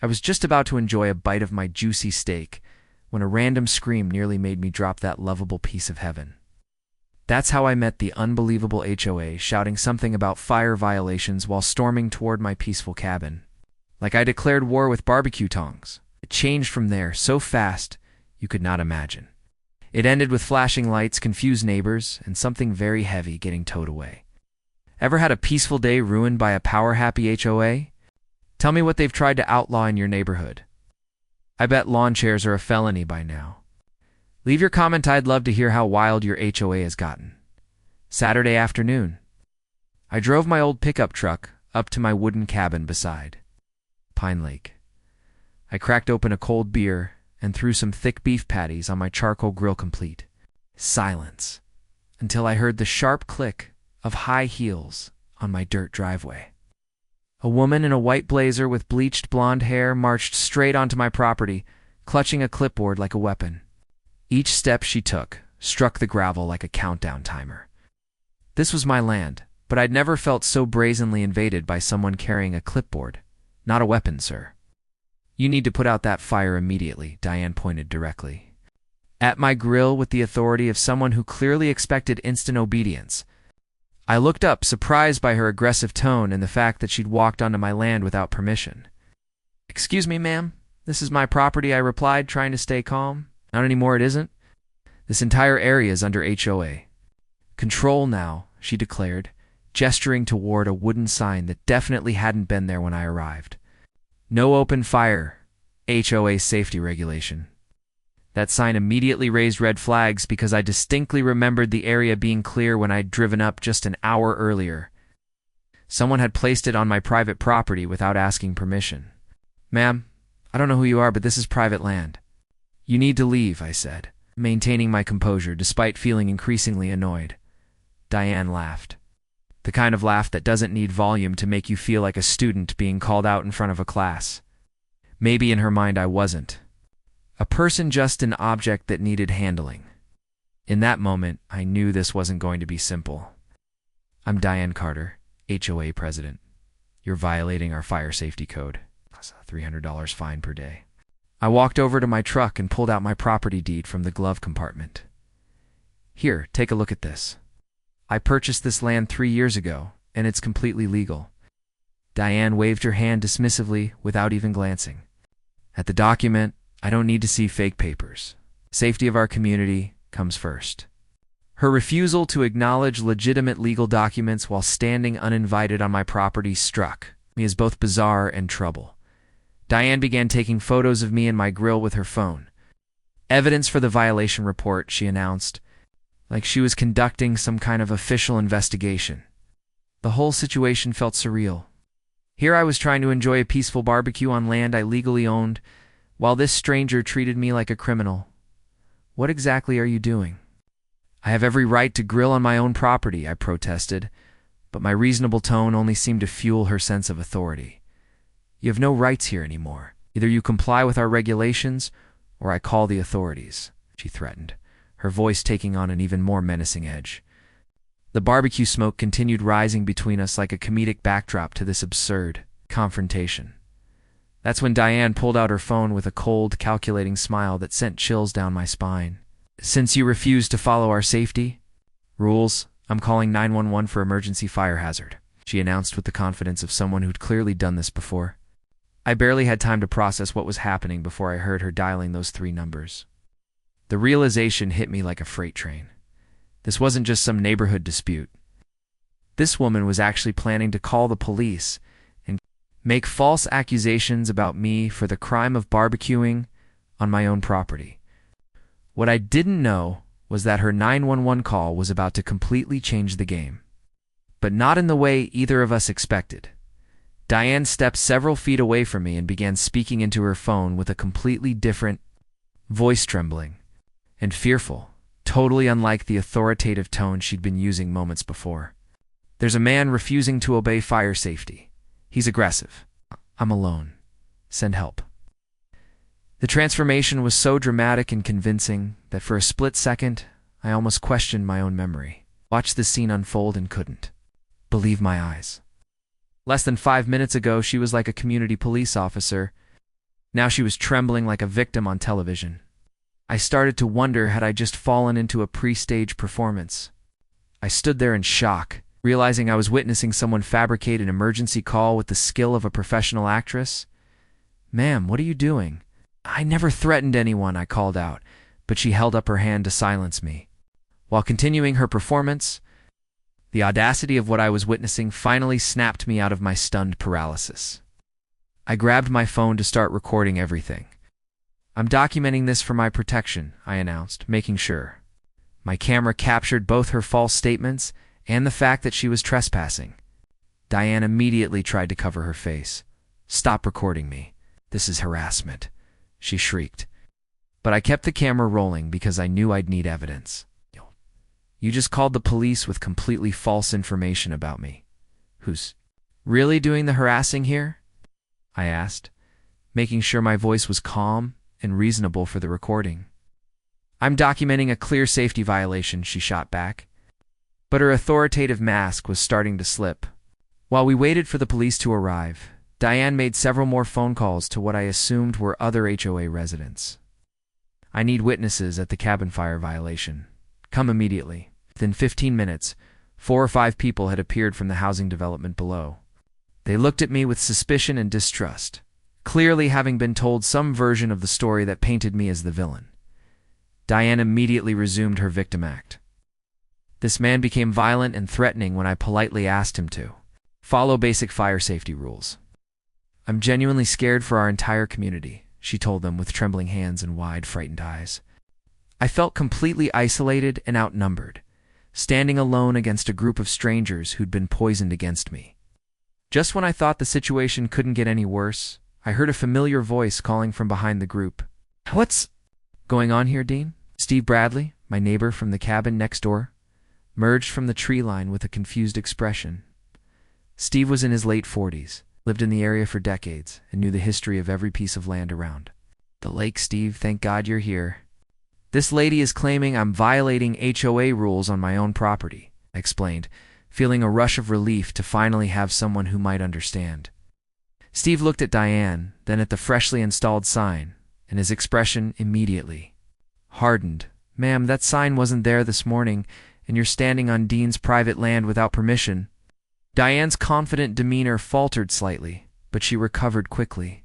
I was just about to enjoy a bite of my juicy steak when a random scream nearly made me drop that lovable piece of heaven. That's how I met the unbelievable HOA shouting something about fire violations while storming toward my peaceful cabin. Like I declared war with barbecue tongs. It changed from there so fast you could not imagine. It ended with flashing lights, confused neighbors, and something very heavy getting towed away. Ever had a peaceful day ruined by a power-happy HOA? Tell me what they've tried to outlaw in your neighborhood. I bet lawn chairs are a felony by now. Leave your comment. I'd love to hear how wild your HOA has gotten. Saturday afternoon. I drove my old pickup truck up to my wooden cabin beside Pine Lake. I cracked open a cold beer and threw some thick beef patties on my charcoal grill. Complete silence until I heard the sharp click of high heels on my dirt driveway. A woman in a white blazer with bleached blonde hair marched straight onto my property, clutching a clipboard like a weapon. Each step she took struck the gravel like a countdown timer. This was my land, but I'd never felt so brazenly invaded by someone carrying a clipboard. Not a weapon, sir. You need to put out that fire immediately, Diane pointed directly at my grill with the authority of someone who clearly expected instant obedience. I looked up, surprised by her aggressive tone and the fact that she'd walked onto my land without permission. Excuse me, ma'am. This is my property, I replied, trying to stay calm. Not anymore, it isn't. This entire area is under HOA. Control now, she declared, gesturing toward a wooden sign that definitely hadn't been there when I arrived. No open fire, HOA safety regulation. That sign immediately raised red flags because I distinctly remembered the area being clear when I'd driven up just an hour earlier. Someone had placed it on my private property without asking permission. Ma'am, I don't know who you are, but this is private land. You need to leave, I said, maintaining my composure despite feeling increasingly annoyed. Diane laughed. The kind of laugh that doesn't need volume to make you feel like a student being called out in front of a class. Maybe in her mind I wasn't. A person, just an object that needed handling. In that moment, I knew this wasn't going to be simple. I'm Diane Carter, HOA president. You're violating our fire safety code. That's a $300 fine per day. I walked over to my truck and pulled out my property deed from the glove compartment. Here, take a look at this. I purchased this land 3 years ago, and it's completely legal. Diane waved her hand dismissively without even glancing at the document. I don't need to see fake papers. Safety of our community comes first. Her refusal to acknowledge legitimate legal documents while standing uninvited on my property struck me as both bizarre and trouble. Diane began taking photos of me and my grill with her phone. Evidence for the violation report, she announced, like she was conducting some kind of official investigation. The whole situation felt surreal. Here I was trying to enjoy a peaceful barbecue on land I legally owned, while this stranger treated me like a criminal. What exactly are you doing? I have every right to grill on my own property, I protested, but my reasonable tone only seemed to fuel her sense of authority. You have no rights here anymore. Either you comply with our regulations, or I call the authorities, she threatened, her voice taking on an even more menacing edge. The barbecue smoke continued rising between us like a comedic backdrop to this absurd confrontation. That's when Diane pulled out her phone with a cold, calculating smile that sent chills down my spine. Since you refuse to follow our safety rules, I'm calling 911 for emergency fire hazard, she announced with the confidence of someone who'd clearly done this before. I barely had time to process what was happening before I heard her dialing those 3 numbers. The realization hit me like a freight train. This wasn't just some neighborhood dispute. This woman was actually planning to call the police and make false accusations about me for the crime of barbecuing on my own property. What I didn't know was that her 911 call was about to completely change the game. But not in the way either of us expected. Diane stepped several feet away from me and began speaking into her phone with a completely different voice, trembling and fearful, totally unlike the authoritative tone she'd been using moments before. There's a man refusing to obey fire safety. He's aggressive. I'm alone. Send help. The transformation was so dramatic and convincing that for a split second, I almost questioned my own memory. Watched the scene unfold and couldn't believe my eyes. Less than 5 minutes ago, she was like a community police officer, Now she was trembling like a victim on television. I started to wonder, had I just fallen into a pre-staged performance? I stood there in shock, realizing I was witnessing someone fabricate an emergency call with the skill of a professional actress. "Ma'am, what are you doing?" "I never threatened anyone," I called out, but she held up her hand to silence me. While continuing her performance, the audacity of what I was witnessing finally snapped me out of my stunned paralysis. I grabbed my phone to start recording everything. "I'm documenting this for my protection," I announced, making sure. My camera captured both her false statements and the fact that she was trespassing. Diane immediately tried to cover her face. "Stop recording me. This is harassment," she shrieked. But I kept the camera rolling because I knew I'd need evidence. "You just called the police with completely false information about me. Who's really doing the harassing here?" I asked, making sure my voice was calm and reasonable for the recording. "I'm documenting a clear safety violation," she shot back. But her authoritative mask was starting to slip. While we waited for the police to arrive, Diane made several more phone calls to what I assumed were other HOA residents. "I need witnesses at the cabin fire violation. Come immediately." Within 15 minutes, 4 or 5 people had appeared from the housing development below. They looked at me with suspicion and distrust, clearly having been told some version of the story that painted me as the villain. Diane immediately resumed her victim act. This man became violent and threatening when I politely asked him to follow basic fire safety rules. "I'm genuinely scared for our entire community," she told them with trembling hands and wide, frightened eyes. I felt completely isolated and outnumbered, standing alone against a group of strangers who'd been poisoned against me. Just when I thought the situation couldn't get any worse, I heard a familiar voice calling from behind the group. "What's going on here, Dean?" Steve Bradley, my neighbor from the cabin next door, merged from the tree line with a confused expression. Steve was in his late 40s, lived in the area for decades, and knew the history of every piece of land around. "The lake, Steve, thank God you're here. This lady is claiming I'm violating HOA rules on my own property," I explained, feeling a rush of relief to finally have someone who might understand. Steve looked at Diane, then at the freshly installed sign, and his expression immediately hardened. "Ma'am, that sign wasn't there this morning, and you're standing on Dean's private land without permission." Diane's confident demeanor faltered slightly, but she recovered quickly.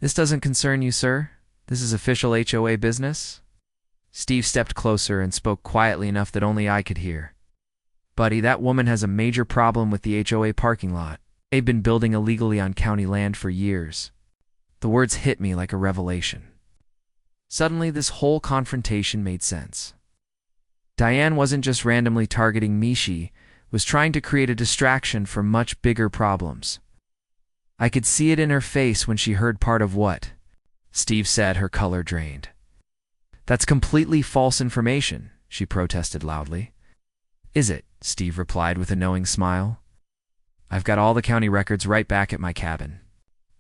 "This doesn't concern you, sir. This is official HOA business." Steve stepped closer and spoke quietly enough that only I could hear. "Buddy, that woman has a major problem with the HOA parking lot. They've been building illegally on county land for years." The words hit me like a revelation. Suddenly, this whole confrontation made sense. Diane wasn't just randomly targeting me, she was trying to create a distraction for much bigger problems. I could see it in her face when she heard part of what Steve said. Her color drained. "That's completely false information," she protested loudly. "Is it?" Steve replied with a knowing smile. "I've got all the county records right back at my cabin."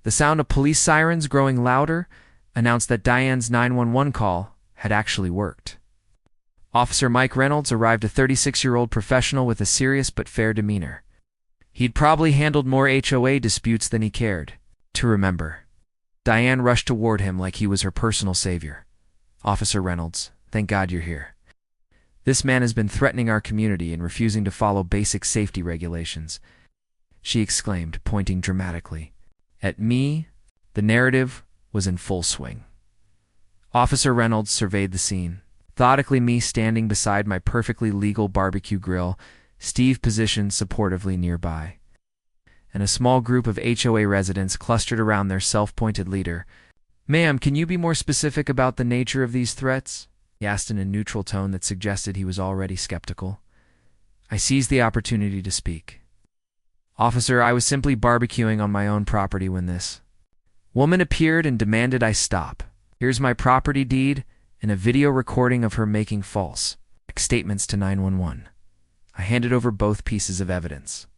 The sound of police sirens growing louder announced that Diane's 911 call had actually worked. Officer Mike Reynolds arrived, a 36-year-old professional with a serious but fair demeanor. He'd probably handled more HOA disputes than he cared to remember. Diane rushed toward him like he was her personal savior. "Officer Reynolds, thank God you're here. This man has been threatening our community and refusing to follow basic safety regulations," she exclaimed, pointing dramatically at me. The narrative was in full swing. Officer Reynolds surveyed the scene. Methodically, me standing beside my perfectly legal barbecue grill, Steve positioned supportively nearby, and a small group of HOA residents clustered around their self-appointed leader. "Ma'am, can you be more specific about the nature of these threats?" he asked in a neutral tone that suggested he was already skeptical. I seized the opportunity to speak. "Officer, I was simply barbecuing on my own property when this woman appeared and demanded I stop. Here's my property deed and a video recording of her making false statements to 911. I handed over both pieces of evidence.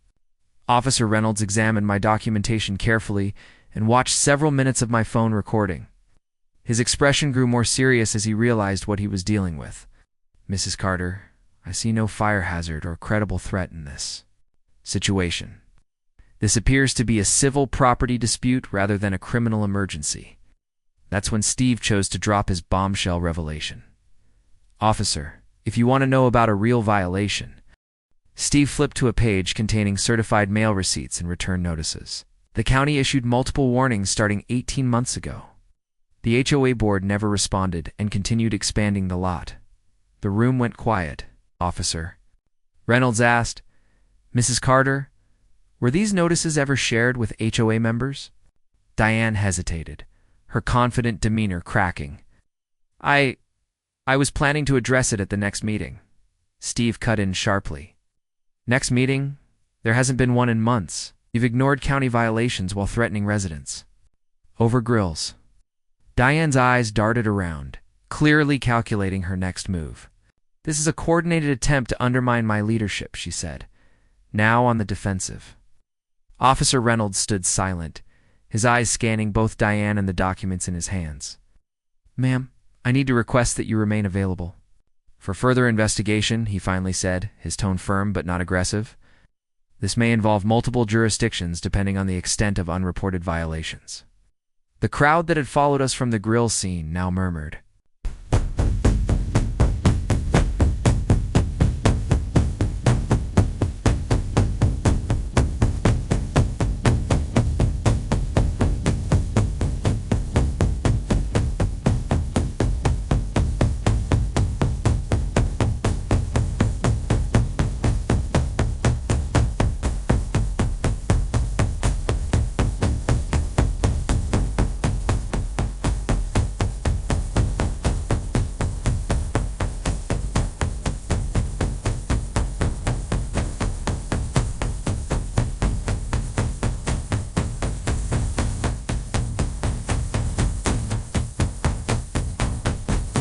Officer Reynolds examined my documentation carefully and watched several minutes of my phone recording. His expression grew more serious as he realized what he was dealing with. "Mrs. Carter, I see no fire hazard or credible threat in this situation. This appears to be a civil property dispute rather than a criminal emergency." That's when Steve chose to drop his bombshell revelation. "Officer, if you want to know about a real violation..." Steve flipped to a page containing certified mail receipts and return notices. The county issued multiple warnings starting 18 months ago. The HOA board never responded and continued expanding the lot. The room went quiet. "Officer," Reynolds asked, "Mrs. Carter, were these notices ever shared with HOA members?" Diane hesitated, her confident demeanor cracking. I was planning to address it at the next meeting." Steve cut in sharply. "Next meeting? There hasn't been one in months. You've ignored county violations while threatening residents." "Over grills." Diane's eyes darted around, clearly calculating her next move. "This is a coordinated attempt to undermine my leadership," she said, now on the defensive. Officer Reynolds stood silent, his eyes scanning both Diane and the documents in his hands. "Ma'am, I need to request that you remain available." "For further investigation," he finally said, his tone firm but not aggressive. "This may involve multiple jurisdictions depending on the extent of unreported violations." The crowd that had followed us from the grill scene now murmured.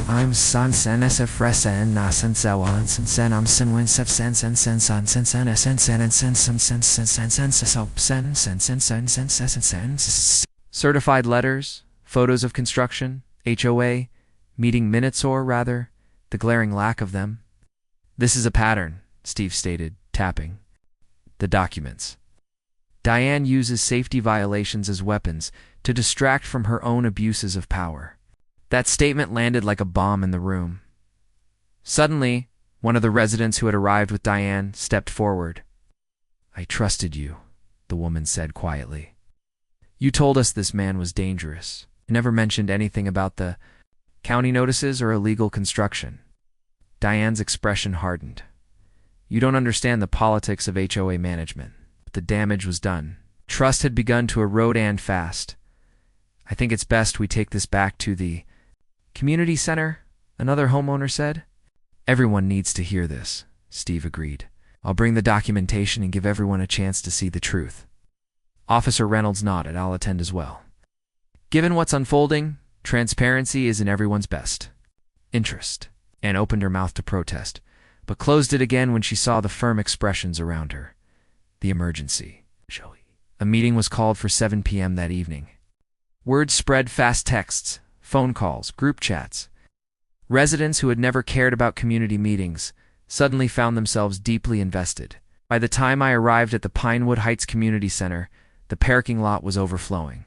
I'm Sansen Fresen Nasen Sewan Sensen I'm Senwin Sen Sen Sen San Sen Sen Sen Sen and Sen Sen Sen Sen Sen Sen Sen Sen Sen Sen Sen Sen Sen. Certified letters, photos of construction, HOA, meeting minutes or, rather, the glaring lack of them. "This is a pattern," Steve stated, tapping the documents. Diane uses safety violations as weapons to distract from her own abuses of power. That statement landed like a bomb in the room. Suddenly, one of the residents who had arrived with Diane stepped forward. "I trusted you," the woman said quietly. "You told us this man was dangerous. You never mentioned anything about the county notices or illegal construction." Diane's expression hardened. "You don't understand the politics of HOA management, but the damage was done. Trust had begun to erode and fast. I think it's best we take this back to the community center," another homeowner said. "Everyone needs to hear this," Steve agreed. "I'll bring the documentation and give everyone a chance to see the truth." Officer Reynolds nodded. "I'll attend as well. Given what's unfolding, transparency is in everyone's best interest." Anne opened her mouth to protest, but closed it again when she saw the firm expressions around her. The emergency. A meeting was called for 7 p.m. that evening. Word spread fast: texts, phone calls, group chats. Residents who had never cared about community meetings suddenly found themselves deeply invested. By the time I arrived at the Pinewood Heights Community Center, the parking lot was overflowing.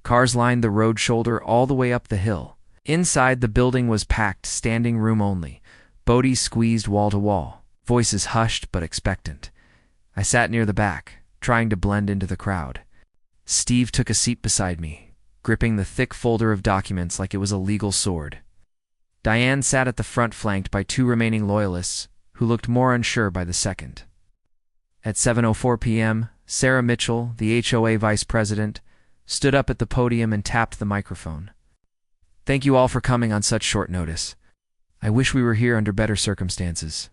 Cars lined the road shoulder all the way up the hill. Inside, the building was packed, standing room only. Bodies squeezed wall to wall, voices hushed but expectant. I sat near the back, trying to blend into the crowd. Steve took a seat beside me, gripping the thick folder of documents like it was a legal sword. Diane sat at the front, flanked by 2 remaining loyalists, who looked more unsure by the second. At 7:04 p.m., Sarah Mitchell, the HOA vice president, stood up at the podium and tapped the microphone. "Thank you all for coming on such short notice. I wish we were here under better circumstances.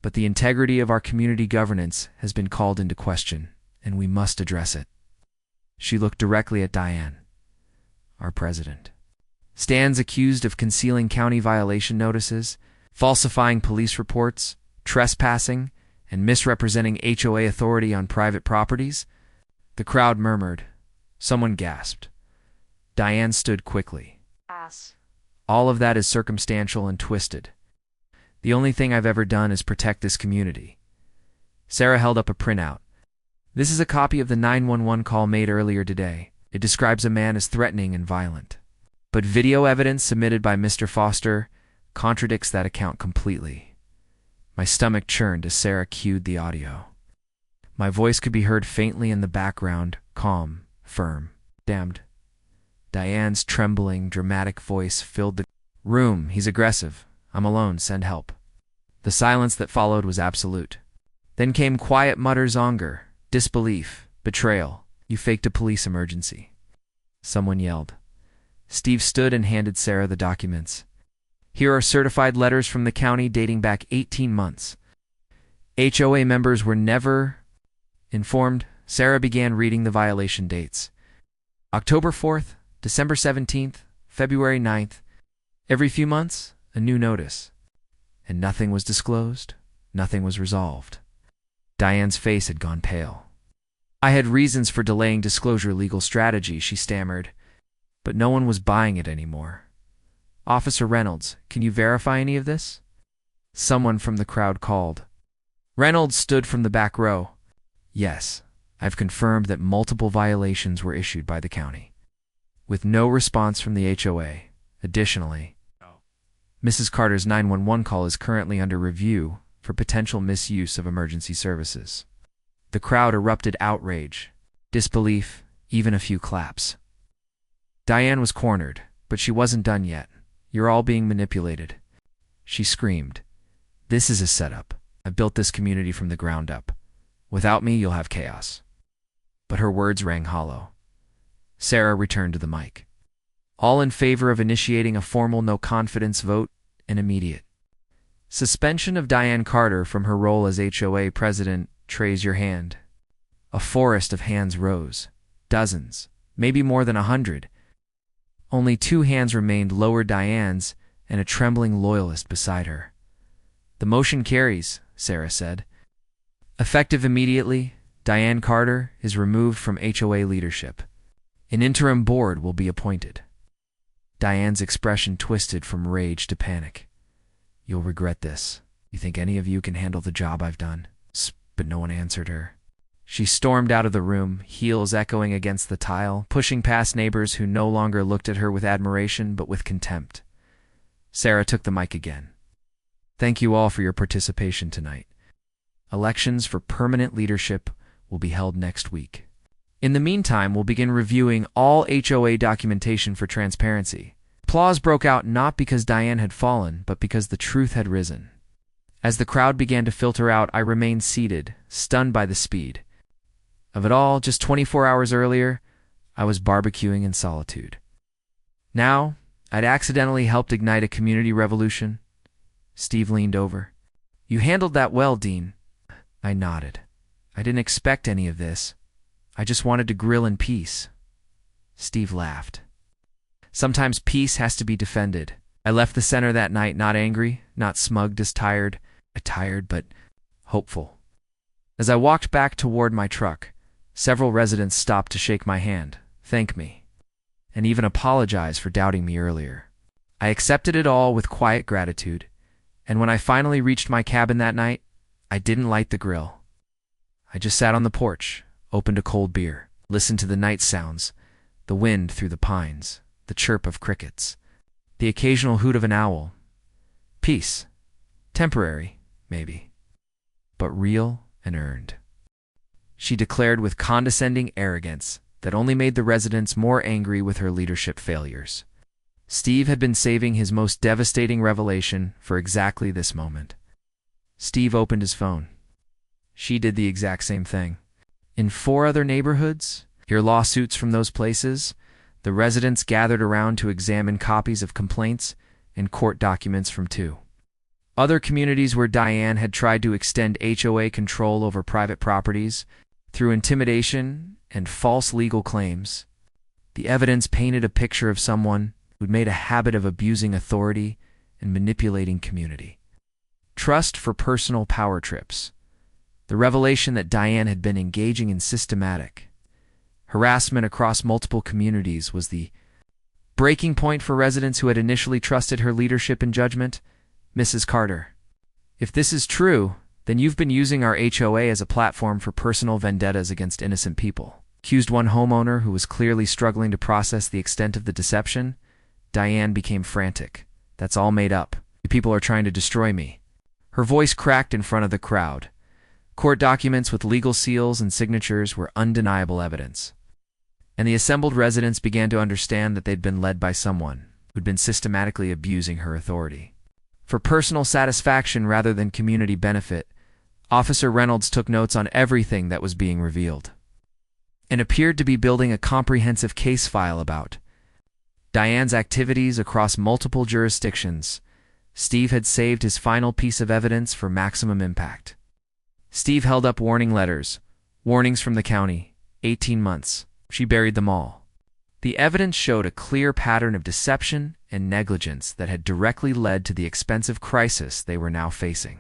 But the integrity of our community governance has been called into question, and we must address it." She looked directly at Diane. "Our president stands accused of concealing county violation notices, falsifying police reports, trespassing, and misrepresenting HOA authority on private properties." The crowd murmured. Someone gasped. Diane stood quickly. "All of that is circumstantial and twisted. The only thing I've ever done is protect this community." Sarah held up a printout. "This is a copy of the 911 call made earlier today. It describes a man as threatening and violent." But video evidence submitted by Mr. Foster contradicts that account completely. My stomach churned as Sarah cued the audio. My voice could be heard faintly in the background, calm, firm. Damned. Diane's trembling, dramatic voice filled the room. He's aggressive. I'm alone. Send help. The silence that followed was absolute. Then came quiet mutters, anger, disbelief, betrayal. You faked a police emergency. Someone yelled. Steve stood and handed Sarah the documents. Here are certified letters from the county dating back 18 months. HOA members were never informed. Sarah began reading the violation dates. October 4th, December 17th, February 9th. Every few months, a new notice. And nothing was disclosed. Nothing was resolved. Diane's face had gone pale. I had reasons for delaying disclosure, legal strategy, she stammered. But no one was buying it anymore. Officer Reynolds, can you verify any of this? Someone from the crowd called. Reynolds stood from the back row. Yes, I've confirmed that multiple violations were issued by the county. With no response from the HOA. Additionally, Mrs. Carter's 911 call is currently under review for potential misuse of emergency services. The crowd erupted outrage, disbelief, even a few claps. Diane was cornered, but she wasn't done yet. You're all being manipulated. She screamed. This is a setup. I built this community from the ground up. Without me, you'll have chaos. But her words rang hollow. Sarah returned to the mic. All in favor of initiating a formal no-confidence vote and immediate suspension of Diane Carter from her role as HOA president. Raise your hand. A forest of hands rose. Dozens, maybe more than 100. Only 2 hands remained, lower Diane's and a trembling loyalist beside her. The motion carries, Sarah said. Effective immediately, Diane Carter is removed from HOA leadership. An interim board will be appointed. Diane's expression twisted from rage to panic. You'll regret this. You think any of you can handle the job I've done? But no one answered her. She stormed out of the room, heels echoing against the tile, pushing past neighbors who no longer looked at her with admiration but with contempt. Sarah took the mic again. Thank you all for your participation tonight. Elections for permanent leadership will be held next week. In the meantime, we'll begin reviewing all HOA documentation for transparency. Applause broke out not because Diane had fallen, but because the truth had risen. As the crowd began to filter out, I remained seated, stunned by the speed of it all. Just 24 hours earlier, I was barbecuing in solitude. Now, I'd accidentally helped ignite a community revolution. Steve leaned over. You handled that well, Dean. I nodded. I didn't expect any of this. I just wanted to grill in peace. Steve laughed. Sometimes peace has to be defended. I left the center that night not angry, not smug, just tired, but hopeful. As I walked back toward my truck, several residents stopped to shake my hand, thank me, and even apologize for doubting me earlier. I accepted it all with quiet gratitude, and when I finally reached my cabin that night, I didn't light the grill. I just sat on the porch, opened a cold beer, listened to the night sounds, the wind through the pines, the chirp of crickets, the occasional hoot of an owl. Peace. Temporary, maybe, but real and earned. She declared with condescending arrogance that only made the residents more angry with her leadership failures. Steve had been saving his most devastating revelation for exactly this moment. Steve opened his phone. She did the exact same thing. In 4 other neighborhoods, hear lawsuits from those places, the residents gathered around to examine copies of complaints and court documents from 2 other communities where Diane had tried to extend HOA control over private properties through intimidation and false legal claims. The evidence painted a picture of someone who'd made a habit of abusing authority and manipulating community. Trust for personal power trips. The revelation that Diane had been engaging in systematic harassment across multiple communities was the breaking point for residents who had initially trusted her leadership and judgment. Mrs. Carter, if this is true, then you've been using our HOA as a platform for personal vendettas against innocent people, accused one homeowner who was clearly struggling to process the extent of the deception. Diane became frantic. "That's all made up. You people are trying to destroy me." Her voice cracked in front of the crowd. Court documents with legal seals and signatures were undeniable evidence. And the assembled residents began to understand that they'd been led by someone who'd been systematically abusing her authority. For personal satisfaction rather than community benefit, Officer Reynolds took notes on everything that was being revealed and appeared to be building a comprehensive case file about Diane's activities across multiple jurisdictions. Steve had saved his final piece of evidence for maximum impact. Steve held up warning letters, warnings from the county, 18 months. She buried them all. The evidence showed a clear pattern of deception and negligence that had directly led to the expensive crisis they were now facing.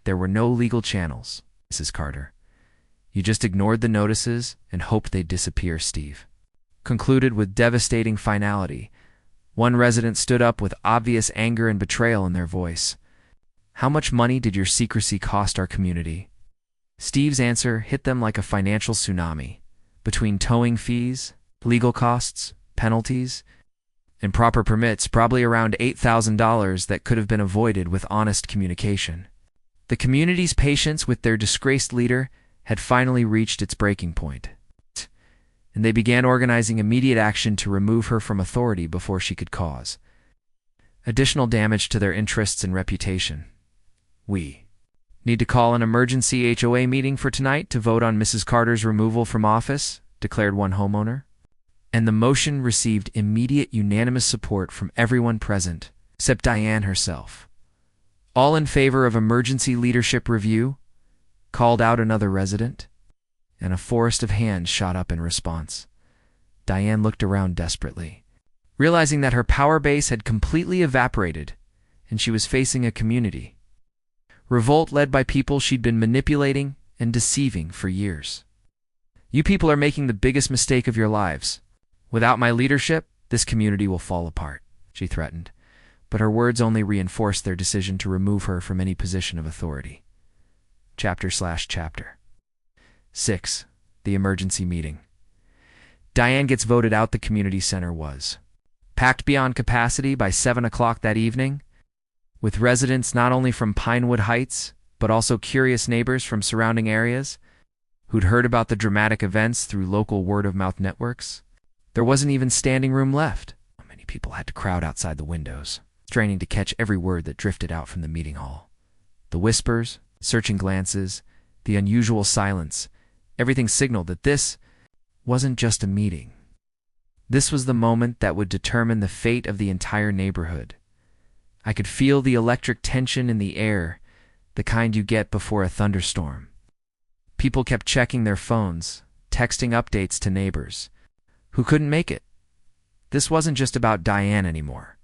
There were no legal channels, Mrs. Carter. You just ignored the notices and hoped they'd disappear, Steve concluded with devastating finality. One resident stood up with obvious anger and betrayal in their voice. "How much money did your secrecy cost our community?" Steve's answer hit them like a financial tsunami. Between towing fees, legal costs, penalties, and proper permits, probably around $8,000 that could have been avoided with honest communication. The community's patience with their disgraced leader had finally reached its breaking point, and they began organizing immediate action to remove her from authority before she could cause additional damage to their interests and reputation. "We need to call an emergency HOA meeting for tonight to vote on Mrs. Carter's removal from office," declared one homeowner. And the motion received immediate unanimous support from everyone present, except Diane herself. "All in favor of emergency leadership review?" called out another resident, and a forest of hands shot up in response. Diane looked around desperately, realizing that her power base had completely evaporated, and she was facing a community revolt led by people she'd been manipulating and deceiving for years. "You people are making the biggest mistake of your lives. Without my leadership, this community will fall apart," she threatened, but her words only reinforced their decision to remove her from any position of authority. Chapter 6. The emergency meeting. Diane gets voted out. The community center was packed beyond capacity by 7 o'clock that evening, with residents not only from Pinewood Heights, but also curious neighbors from surrounding areas who'd heard about the dramatic events through local word-of-mouth networks. There wasn't even standing room left. Many people had to crowd outside the windows, straining to catch every word that drifted out from the meeting hall. The whispers, searching glances, the unusual silence, everything signaled that this wasn't just a meeting. This was the moment that would determine the fate of the entire neighborhood. I could feel the electric tension in the air, the kind you get before a thunderstorm. People kept checking their phones, texting updates to neighbors who couldn't make it. This wasn't just about Diane anymore.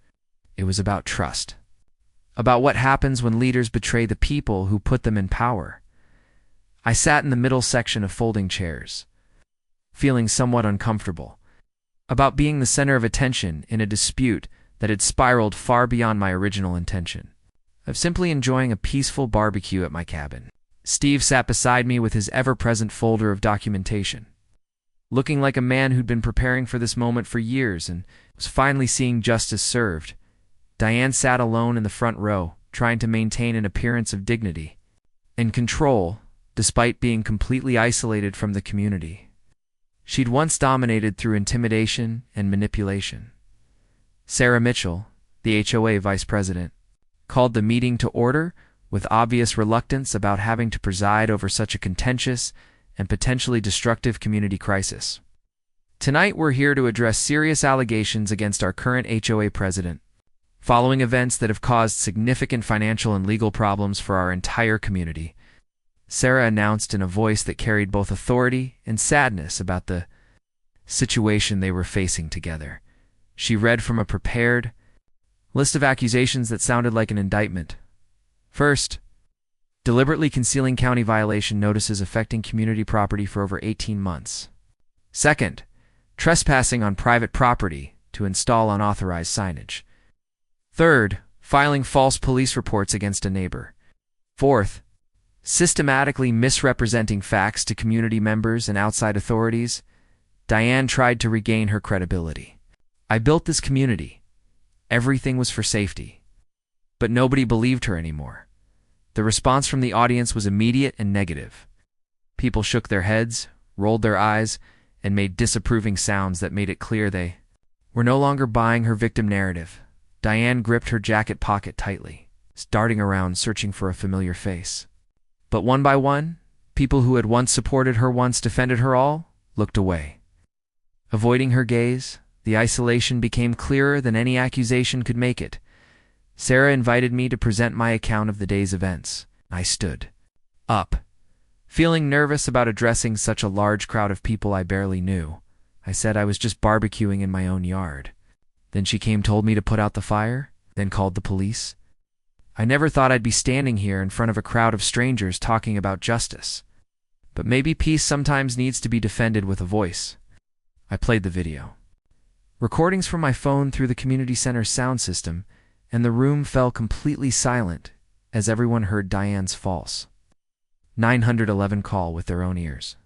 It was about trust. About what happens when leaders betray the people who put them in power. I sat in the middle section of folding chairs, feeling somewhat uncomfortable about being the center of attention in a dispute that had spiraled far beyond my original intention of simply enjoying a peaceful barbecue at my cabin. Steve sat beside me with his ever-present folder of documentation, looking like a man who'd been preparing for this moment for years and was finally seeing justice served. Diane sat alone in the front row, trying to maintain an appearance of dignity and control, despite being completely isolated from the community she'd once dominated through intimidation and manipulation. Sarah Mitchell, the HOA vice president, called the meeting to order with obvious reluctance about having to preside over such a contentious and potentially destructive community crisis. "Tonight we're here to address serious allegations against our current HOA president, following events that have caused significant financial and legal problems for our entire community," Sarah announced in a voice that carried both authority and sadness about the situation they were facing together. She read from a prepared list of accusations that sounded like an indictment. First, deliberately concealing county violation notices affecting community property for over 18 months. Second, trespassing on private property to install unauthorized signage. Third, filing false police reports against a neighbor. Fourth, systematically misrepresenting facts to community members and outside authorities. Diane tried to regain her credibility. I built this community. Everything was for safety. But nobody believed her anymore. The response from the audience was immediate and negative. People shook their heads, rolled their eyes, and made disapproving sounds that made it clear they were no longer buying her victim narrative. Diane gripped her jacket pocket tightly, darting around searching for a familiar face. But one by one, people who had once supported her, once defended her all, looked away. Avoiding her gaze, the isolation became clearer than any accusation could make it. Sarah invited me to present my account of the day's events. I stood up, feeling nervous about addressing such a large crowd of people I barely knew. I said I was just barbecuing in my own yard. Then she told me to put out the fire, then called the police. I never thought I'd be standing here in front of a crowd of strangers talking about justice. But maybe peace sometimes needs to be defended with a voice. I played the video. Recordings from my phone through the community center's sound system, and the room fell completely silent as everyone heard Diane's false 911 call with their own ears.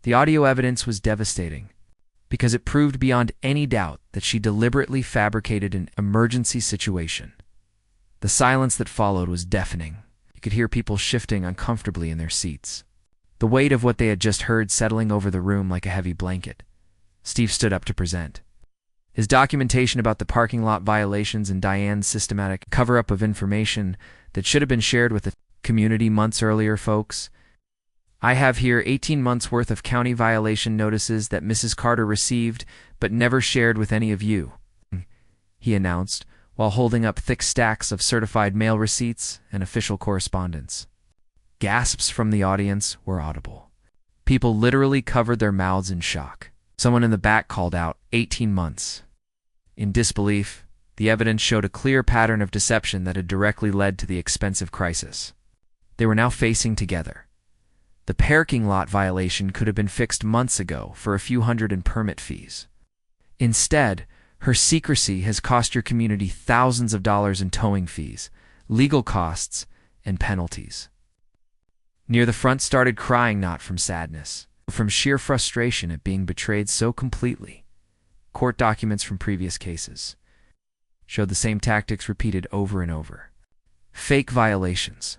The audio evidence was devastating because it proved beyond any doubt that she deliberately fabricated an emergency situation. The silence that followed was deafening. You could hear people shifting uncomfortably in their seats, the weight of what they had just heard settling over the room like a heavy blanket. Steve stood up to present his documentation about the parking lot violations and Diane's systematic cover-up of information that should have been shared with the community months earlier, folks. I have here 18 months' worth of county violation notices that Mrs. Carter received but never shared with any of you, he announced, while holding up thick stacks of certified mail receipts and official correspondence. Gasps from the audience were audible. People literally covered their mouths in shock. Someone in the back called out, 18 months. In disbelief, the evidence showed a clear pattern of deception that had directly led to the expensive crisis. They were now facing together. The parking lot violation could have been fixed months ago for a few hundred in permit fees. Instead, her secrecy has cost your community thousands of dollars in towing fees, legal costs, and penalties. Near the front started crying, not from sadness, but from sheer frustration at being betrayed so completely. Court documents from previous cases showed the same tactics repeated over and over. Fake violations,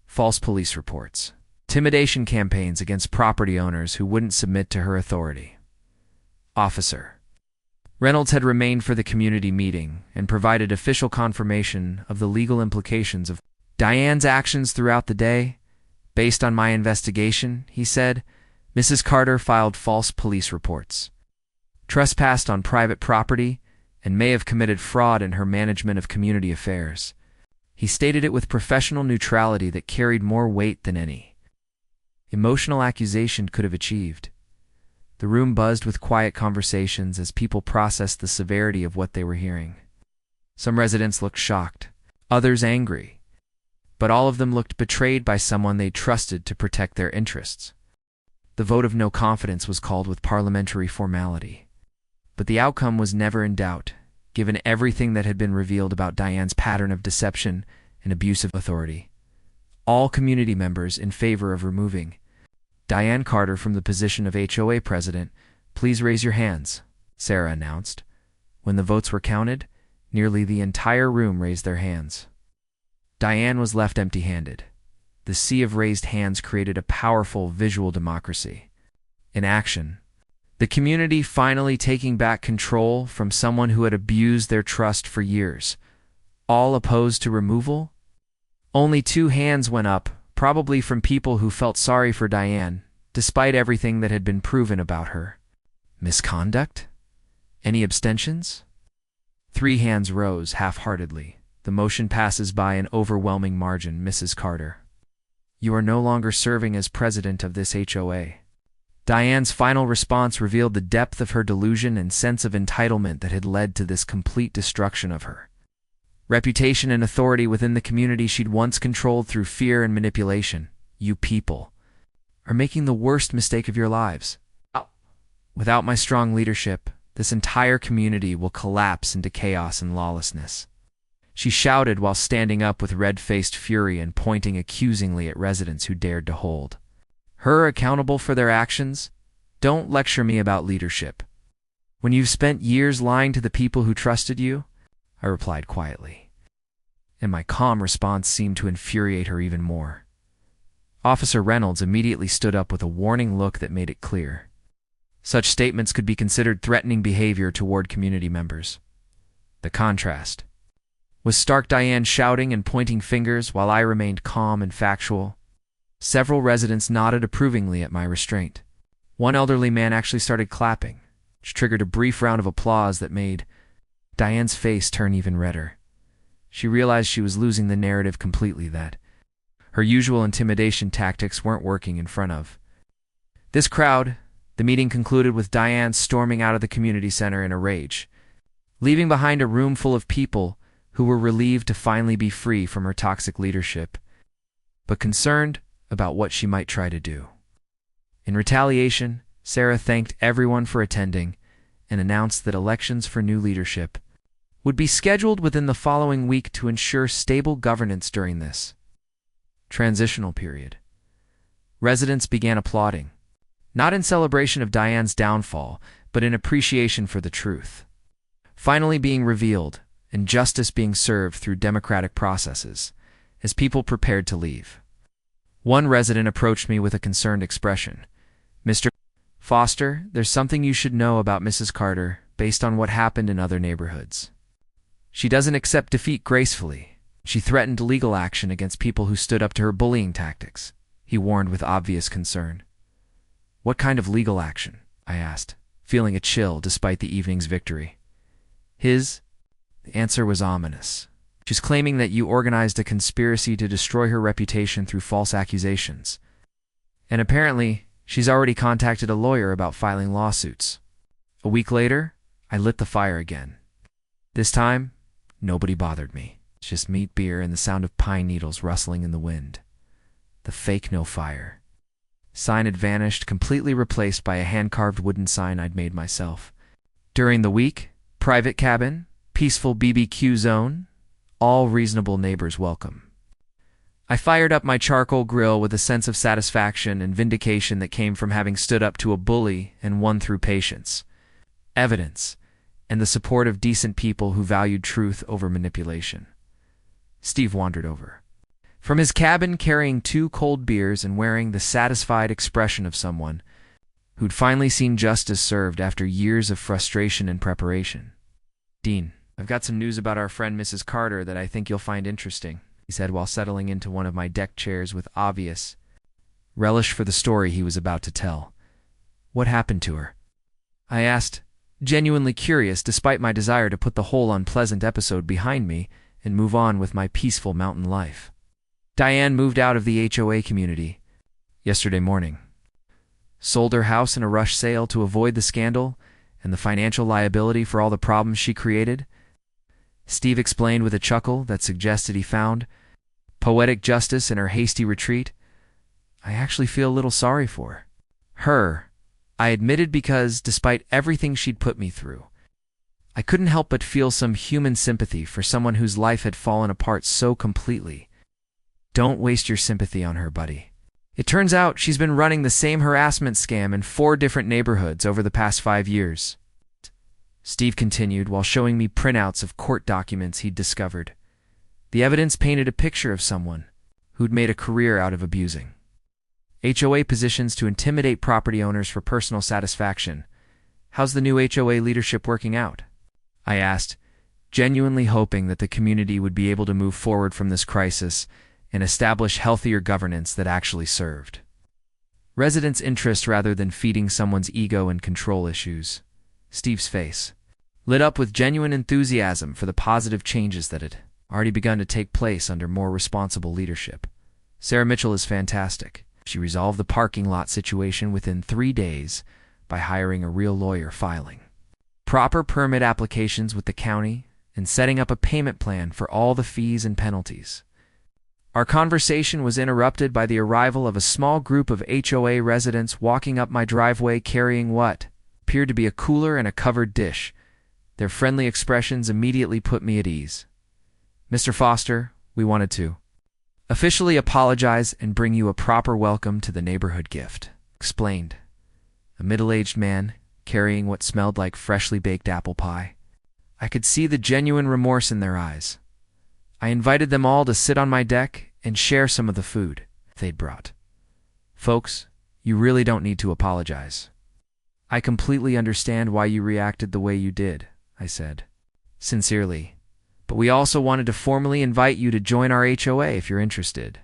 false police reports, intimidation campaigns against property owners who wouldn't submit to her authority. Officer Reynolds had remained for the community meeting and provided official confirmation of the legal implications of Diane's actions throughout the day. Based on my investigation, he said, Mrs. Carter filed false police reports, trespassed on private property, and may have committed fraud in her management of community affairs. He stated it with professional neutrality that carried more weight than any emotional accusation could have achieved. The room buzzed with quiet conversations as people processed the severity of what they were hearing. Some residents looked shocked, others angry, but all of them looked betrayed by someone they trusted to protect their interests. The vote of no confidence was called with parliamentary formality. But the outcome was never in doubt, given everything that had been revealed about Diane's pattern of deception and abuse of authority. All community members in favor of removing Diane Carter from the position of HOA president, please raise your hands, Sarah announced. When the votes were counted, nearly the entire room raised their hands. Diane was left empty-handed. The sea of raised hands created a powerful visual democracy. In action, the community finally taking back control from someone who had abused their trust for years. All opposed to removal? Only 2 hands went up, probably from people who felt sorry for Diane, despite everything that had been proven about her. Misconduct? Any abstentions? 3 hands rose half-heartedly. The motion passes by an overwhelming margin, Mrs. Carter. You are no longer serving as president of this HOA. Diane's final response revealed the depth of her delusion and sense of entitlement that had led to this complete destruction of her reputation and authority within the community she'd once controlled through fear and manipulation. You people are making the worst mistake of your lives. Without my strong leadership, this entire community will collapse into chaos and lawlessness. She shouted while standing up with red-faced fury and pointing accusingly at residents who dared to hold her accountable for their actions. Don't lecture me about leadership. When you've spent years lying to the people who trusted you? I replied quietly, and my calm response seemed to infuriate her even more. Officer Reynolds immediately stood up with a warning look that made it clear. Such statements could be considered threatening behavior toward community members. The contrast was stark. Diane shouting and pointing fingers while I remained calm and factual. Several residents nodded approvingly at my restraint. One elderly man actually started clapping, which triggered a brief round of applause that made Diane's face turn even redder. She realized she was losing the narrative completely, that her usual intimidation tactics weren't working in front of this crowd. The meeting concluded with Diane storming out of the community center in a rage, leaving behind a room full of people who were relieved to finally be free from her toxic leadership, but concerned about what she might try to do. In retaliation, Sarah thanked everyone for attending and announced that elections for new leadership would be scheduled within the following week to ensure stable governance during this transitional period. Residents began applauding, not in celebration of Diane's downfall, but in appreciation for the truth finally being revealed and justice being served through democratic processes as people prepared to leave. One resident approached me with a concerned expression. "Mr. Foster, there's something you should know about Mrs. Carter based on what happened in other neighborhoods. She doesn't accept defeat gracefully. She threatened legal action against people who stood up to her bullying tactics," he warned with obvious concern. "What kind of legal action?" I asked, feeling a chill despite the evening's victory. The answer was ominous. "She's claiming that you organized a conspiracy to destroy her reputation through false accusations. And apparently, she's already contacted a lawyer about filing lawsuits." A week later, I lit the fire again. This time, nobody bothered me. Just meat, beer, and the sound of pine needles rustling in the wind. The fake "no fire" sign had vanished, completely replaced by a hand-carved wooden sign I'd made myself. During the week, private cabin, peaceful BBQ zone, all reasonable neighbors welcome. I fired up my charcoal grill with a sense of satisfaction and vindication that came from having stood up to a bully and won through patience, evidence, and the support of decent people who valued truth over manipulation. Steve wandered over from his cabin carrying 2 cold beers and wearing the satisfied expression of someone who'd finally seen justice served after years of frustration and preparation. "Dean, I've got some news about our friend Mrs. Carter that I think you'll find interesting," he said while settling into one of my deck chairs with obvious relish for the story he was about to tell. "What happened to her?" I asked, genuinely curious despite my desire to put the whole unpleasant episode behind me and move on with my peaceful mountain life. "Diane moved out of the HOA community yesterday morning. Sold her house in a rush sale to avoid the scandal and the financial liability for all the problems she created," Steve explained with a chuckle that suggested he found poetic justice in her hasty retreat. "I actually feel a little sorry for her," I admitted, because despite everything she'd put me through, I couldn't help but feel some human sympathy for someone whose life had fallen apart so completely. "Don't waste your sympathy on her, buddy. It turns out she's been running the same harassment scam in 4 different neighborhoods over the past 5 years," Steve continued while showing me printouts of court documents he'd discovered. The evidence painted a picture of someone who'd made a career out of abusing HOA positions to intimidate property owners for personal satisfaction. "How's the new HOA leadership working out?" I asked, genuinely hoping that the community would be able to move forward from this crisis and establish healthier governance that actually served residents' interests rather than feeding someone's ego and control issues. Steve's face lit up with genuine enthusiasm for the positive changes that had already begun to take place under more responsible leadership. "Sarah Mitchell is fantastic. She resolved the parking lot situation within 3 days by hiring a real lawyer, filing proper permit applications with the county, and setting up a payment plan for all the fees and penalties." Our conversation was interrupted by the arrival of a small group of HOA residents walking up my driveway carrying what appeared to be a cooler and a covered dish. Their friendly expressions immediately put me at ease. "Mr. Foster, we wanted to officially apologize and bring you a proper welcome to the neighborhood gift," explained a middle-aged man carrying what smelled like freshly baked apple pie. I could see the genuine remorse in their eyes. I invited them all to sit on my deck and share some of the food they'd brought. Folks, you really don't need to apologize. I completely understand why you reacted the way you did, I said. Sincerely. But we also wanted to formally invite you to join our HOA if you're interested.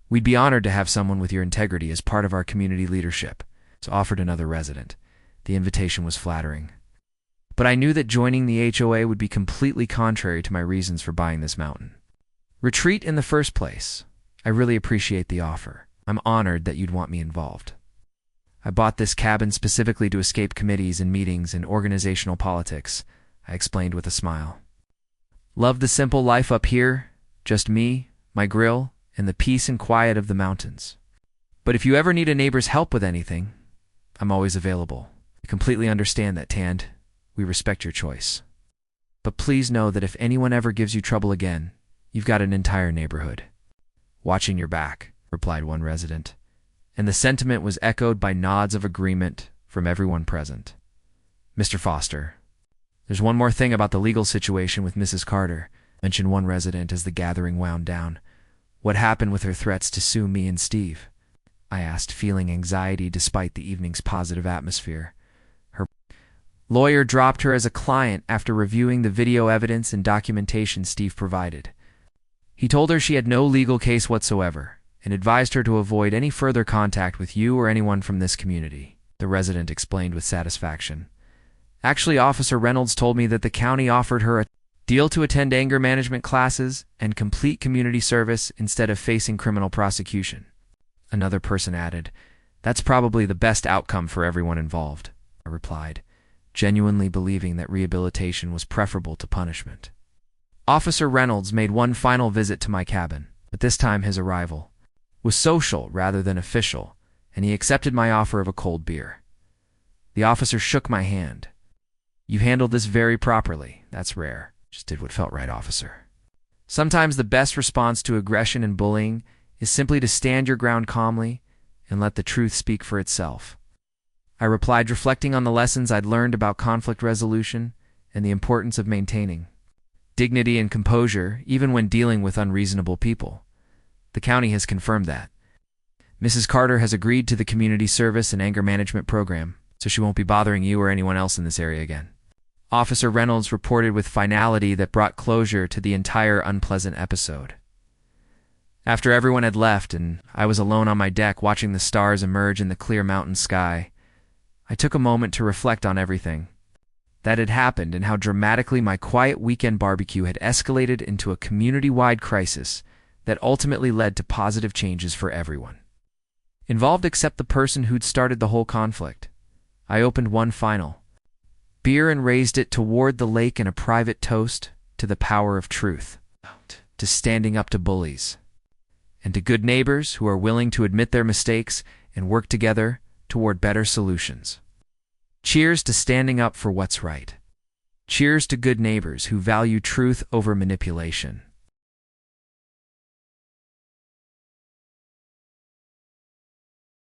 We'd be honored to have someone with your integrity as part of our community leadership, so offered another resident. The invitation was flattering. But I knew that joining the HOA would be completely contrary to my reasons for buying this mountain. Retreat in the first place. I really appreciate the offer. I'm honored that you'd want me involved. I bought this cabin specifically to escape committees and meetings and organizational politics, I explained with a smile. Love the simple life up here, just me, my grill, and the peace and quiet of the mountains. But if you ever need a neighbor's help with anything, I'm always available. I completely understand that, Tand. We respect your choice. But please know that if anyone ever gives you trouble again, you've got an entire neighborhood watching your back, replied one resident, and the sentiment was echoed by nods of agreement from everyone present. Mr. Foster, there's one more thing about the legal situation with Mrs. Carter, mentioned one resident as the gathering wound down. What happened with her threats to sue me and Steve? I asked, feeling anxiety despite the evening's positive atmosphere. Her lawyer dropped her as a client after reviewing the video evidence and documentation Steve provided. He told her she had no legal case whatsoever and advised her to avoid any further contact with you or anyone from this community, the resident explained with satisfaction. Actually, Officer Reynolds told me that the county offered her a deal to attend anger management classes and complete community service instead of facing criminal prosecution. Another person added, "That's probably the best outcome for everyone involved," I replied, genuinely believing that rehabilitation was preferable to punishment. Officer Reynolds made one final visit to my cabin, but this time his arrival was social rather than official, and he accepted my offer of a cold beer. The officer shook my hand. "You handled this very properly. That's rare. Just did what felt right, officer." Sometimes the best response to aggression and bullying is simply to stand your ground calmly and let the truth speak for itself. I replied, reflecting on the lessons I'd learned about conflict resolution and the importance of maintaining dignity and composure even when dealing with unreasonable people. The county has confirmed that. Mrs. Carter has agreed to the community service and anger management program, so she won't be bothering you or anyone else in this area again. Officer Reynolds reported with finality that brought closure to the entire unpleasant episode. After everyone had left and I was alone on my deck watching the stars emerge in the clear mountain sky, I took a moment to reflect on everything that had happened and how dramatically my quiet weekend barbecue had escalated into a community-wide crisis that ultimately led to positive changes for everyone involved except the person who'd started the whole conflict. I opened one final beer and raised it toward the lake in a private toast to the power of truth, to standing up to bullies, and to good neighbors who are willing to admit their mistakes and work together toward better solutions. Cheers to standing up for what's right. Cheers to good neighbors who value truth over manipulation.